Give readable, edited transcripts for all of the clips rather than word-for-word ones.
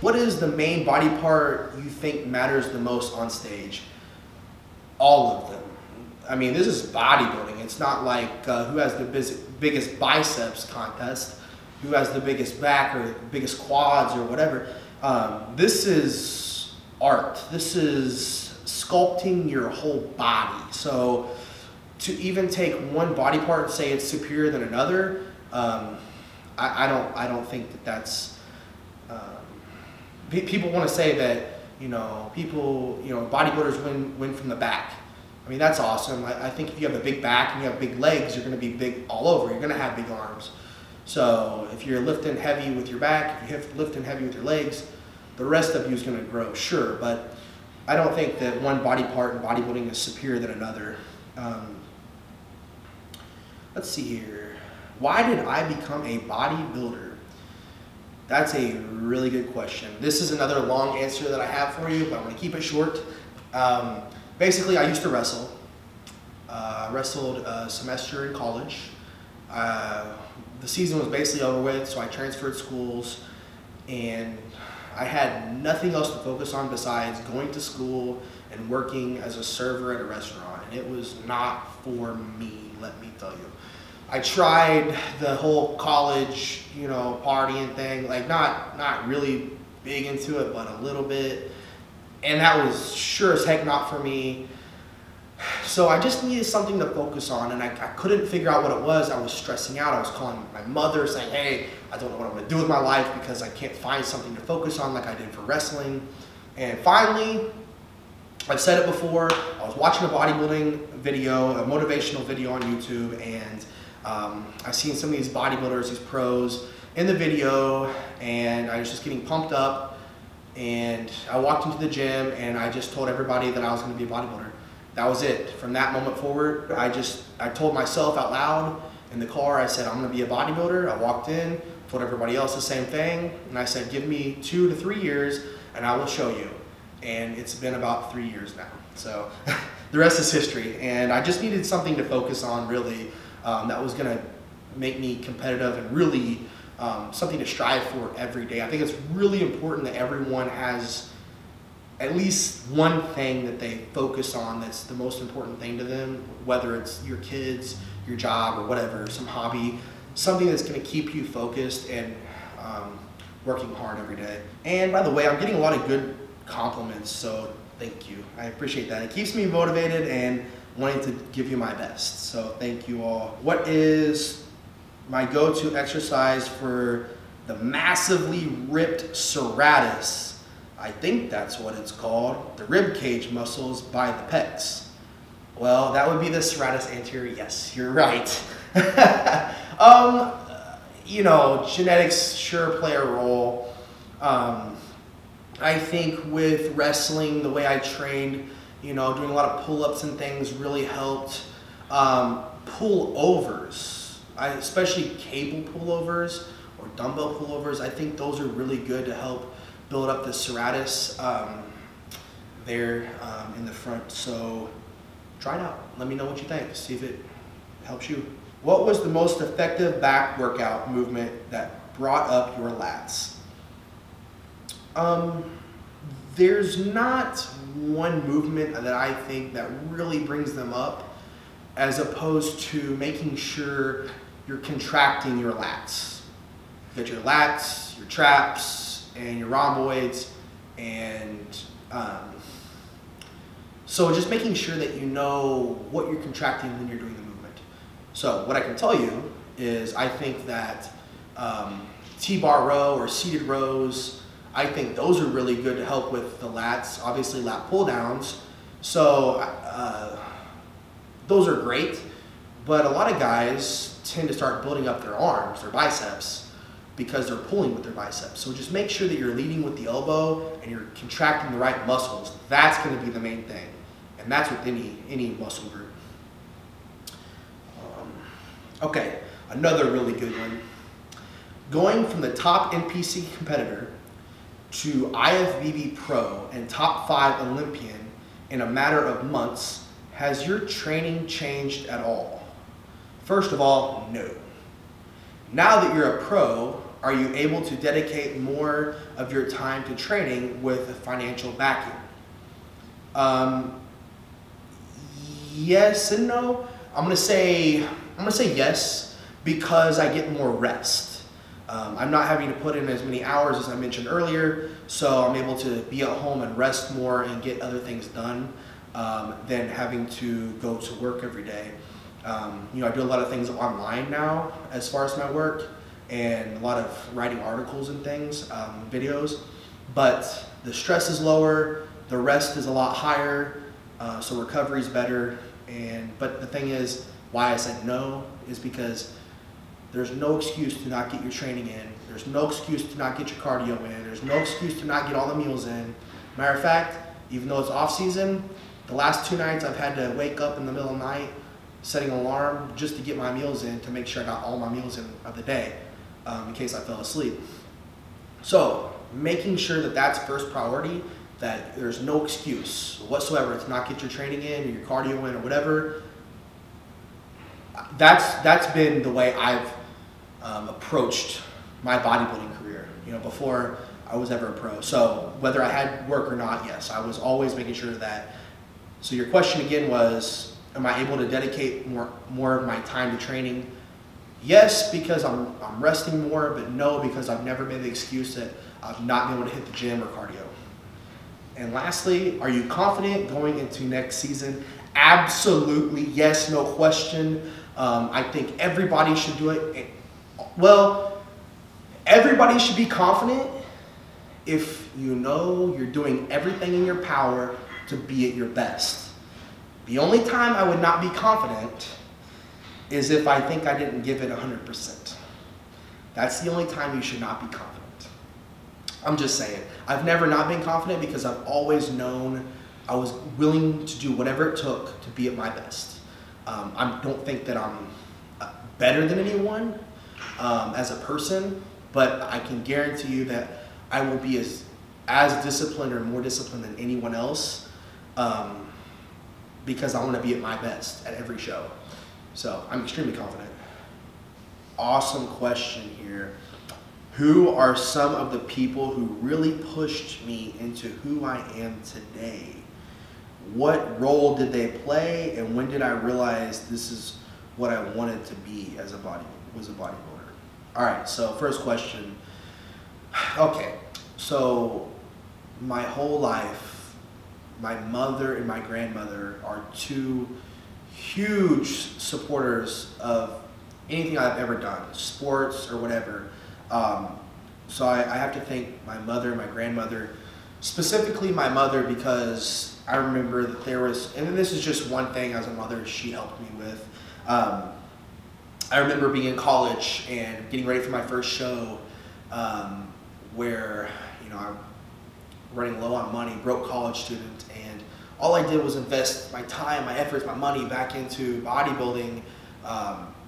What is the main body part you think matters the most on stage? All of them. I mean, this is bodybuilding. It's not like who has the biggest biceps contest, who has the biggest back or biggest quads or whatever. This is art. This is sculpting your whole body. So to even take one body part and say it's superior than another, I don't think that that's. People want to say that bodybuilders win from the back. I mean, that's awesome. I think if you have a big back and you have big legs, you're going to be big all over. You're going to have big arms. So if you're lifting heavy with your back, if you're lifting heavy with your legs, the rest of you is going to grow, sure. But I don't think that one body part in bodybuilding is superior than another. Let's see here. Why did I become a bodybuilder? That's a really good question. This is another long answer that I have for you, but I'm going to keep it short. Basically, I used to wrestle. I wrestled a semester in college. The season was basically over with, so I transferred schools, and I had nothing else to focus on besides going to school and working as a server at a restaurant. And it was not for me, let me tell you. I tried the whole college, partying thing, like not really big into it, but a little bit. And that was sure as heck not for me. So I just needed something to focus on, and I couldn't figure out what it was. I was stressing out. I was calling my mother saying, hey, I don't know what I'm gonna do with my life because I can't find something to focus on like I did for wrestling. And finally, I've said it before, I was watching a bodybuilding video, a motivational video on YouTube, and I've seen some of these bodybuilders, these pros in the video, and I was just getting pumped up, and I walked into the gym and I just told everybody that I was going to be a bodybuilder. That was it. From that moment forward, I told myself out loud in the car, I said, I'm going to be a bodybuilder. I walked in, told everybody else the same thing, and I said, give me 2 to 3 years and I will show you. And it's been about 3 years now. So the rest is history, and I just needed something to focus on really. That was going to make me competitive and really something to strive for every day. I think it's really important that everyone has at least one thing that they focus on that's the most important thing to them, whether it's your kids, your job, or whatever, some hobby, something that's going to keep you focused and working hard every day. And by the way, I'm getting a lot of good compliments, so thank you. I appreciate that. It keeps me motivated and wanting to give you my best. So thank you all. What is my go-to exercise for the massively ripped serratus? I think that's what it's called. The rib cage muscles by the pecs. Well, that would be the serratus anterior. Yes, you're right. Genetics sure play a role. I think with wrestling, the way I trained, doing a lot of pull-ups and things really helped. Pull-overs, especially cable pull-overs or dumbbell pull-overs, I think those are really good to help build up the serratus there in the front. So try it out. Let me know what you think. See if it helps you. What was the most effective back workout movement that brought up your lats? There's not one movement that I think that really brings them up, as opposed to making sure you're contracting your lats. You got your lats, your traps, and your rhomboids, and so just making sure that you know what you're contracting when you're doing the movement. So what I can tell you is I think that T-bar row or seated rows, I think those are really good to help with the lats, obviously lat pull downs. So those are great, but a lot of guys tend to start building up their arms, their biceps, because they're pulling with their biceps. So just make sure that you're leading with the elbow and you're contracting the right muscles. That's going to be the main thing. And that's with any muscle group. Okay, another really good one. Going from the top NPC competitor to IFBB Pro and top 5 Olympian in a matter of months, has your training changed at all? First of all, no. Now that you're a pro, Are you able to dedicate more of your time to training with a financial backing? Yes and no. I'm gonna say yes, because I get more rest. I'm not having to put in as many hours as I mentioned earlier, so I'm able to be at home and rest more and get other things done than having to go to work every day. You know, I do a lot of things online now as far as my work, and a lot of writing articles and things, videos, but the stress is lower, the rest is a lot higher, so recovery is better. But the thing is, why I said no is because there's no excuse to not get your training in. There's no excuse to not get your cardio in. There's no excuse to not get all the meals in. Matter of fact, even though it's off season, the last 2 nights I've had to wake up in the middle of the night, setting an alarm just to get my meals in, to make sure I got all my meals in of the day, in case I fell asleep. So making sure that that's first priority, that there's no excuse whatsoever to not get your training in or your cardio in or whatever. That's been the way I've approached my bodybuilding career, you know, before I was ever a pro. So whether I had work or not, yes, I was always making sure that. So your question again was, am I able to dedicate more of my time to training? Yes, because I'm resting more, but no, because I've never made the excuse that I've not been able to hit the gym or cardio. And lastly, are you confident going into next season? Absolutely, yes, no question. I think everybody should do it. Well, everybody should be confident if you know you're doing everything in your power to be at your best. The only time I would not be confident is if I think I didn't give it 100%. That's the only time you should not be confident. I'm just saying. I've never not been confident because I've always known I was willing to do whatever it took to be at my best. I don't think that I'm better than anyone as a person, but I can guarantee you that I will be as disciplined or more disciplined than anyone else, because I want to be at my best at every show. So I'm extremely confident. Awesome question here. Who are some of the people who really pushed me into who I am today? What role did they play, and when did I realize this is what I wanted to be as a bodybuilder? All right, so first question. Okay, so my whole life, my mother and my grandmother are two huge supporters of anything I've ever done, sports or whatever. So I have to thank my mother and my grandmother, specifically my mother, because I remember that there was, and this is just one thing as a mother she helped me with. I remember being in college and getting ready for my first show, where, you know, I'm running low on money, broke college student, and all I did was invest my time, my efforts, my money back into bodybuilding,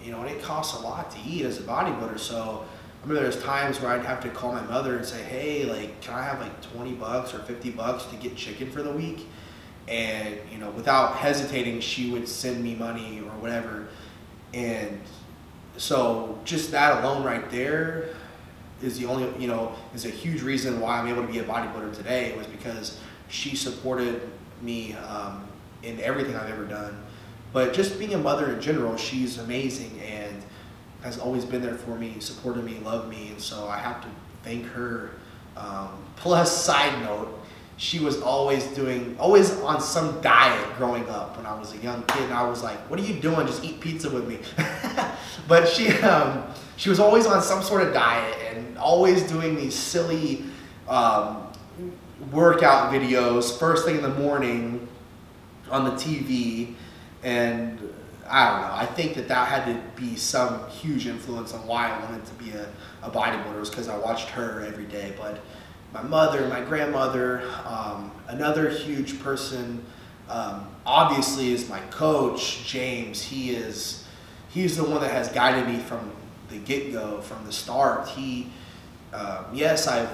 you know, and it costs a lot to eat as a bodybuilder. So I remember there's times where I'd have to call my mother and say, hey, like, can I have like 20 bucks or 50 bucks to get chicken for the week? And, you know, without hesitating, she would send me money or whatever. And so just that alone right there is the only, you know, is a huge reason why I'm able to be a bodybuilder today. It was because she supported me in everything I've ever done. But just being a mother in general, she's amazing and has always been there for me, supported me, loved me, and so I have to thank her. Plus, side note, she was always on some diet growing up when I was a young kid, and I was like, what are you doing? Just eat pizza with me. But she was always on some sort of diet and always doing these silly workout videos first thing in the morning on the TV, and I don't know, I think that had to be some huge influence on why I wanted to be a bodybuilder, was because I watched her every day. But my mother, my grandmother, another huge person, obviously, is my coach, James. He's the one that has guided me from the get-go, from the start. Yes, I've,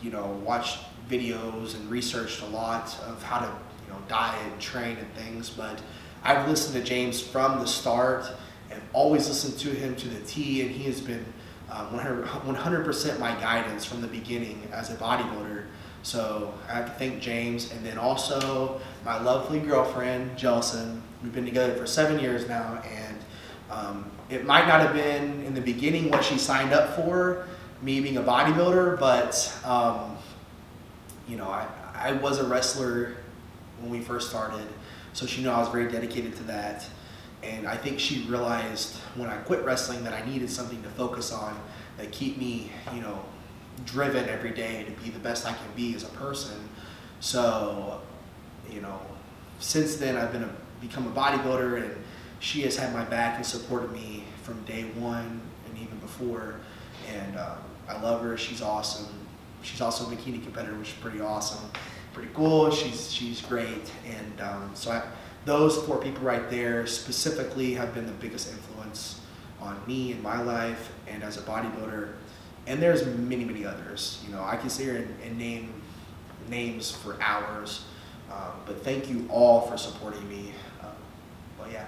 you know, watched videos and researched a lot of how to, you know, diet, train, and things, but I've listened to James from the start and always listened to him to the T, and he has been 100% my guidance from the beginning as a bodybuilder. So I have to thank James, and then also my lovely girlfriend, Jelson. We've been together for 7 years now, and it might not have been in the beginning what she signed up for, me being a bodybuilder, but you know, I was a wrestler when we first started, so she knew I was very dedicated to that. And I think she realized when I quit wrestling that I needed something to focus on that keep me, you know, driven every day to be the best I can be as a person. So, you know, since then I've become a bodybuilder, and she has had my back and supported me from day one and even before. And I love her. She's awesome. She's also a bikini competitor, which is pretty awesome, pretty cool. She's great. And those 4 people right there specifically have been the biggest influence on me in my life and as a bodybuilder. And there's many, many others. You know, I can sit here and name names for hours. But thank you all for supporting me. Well, yeah.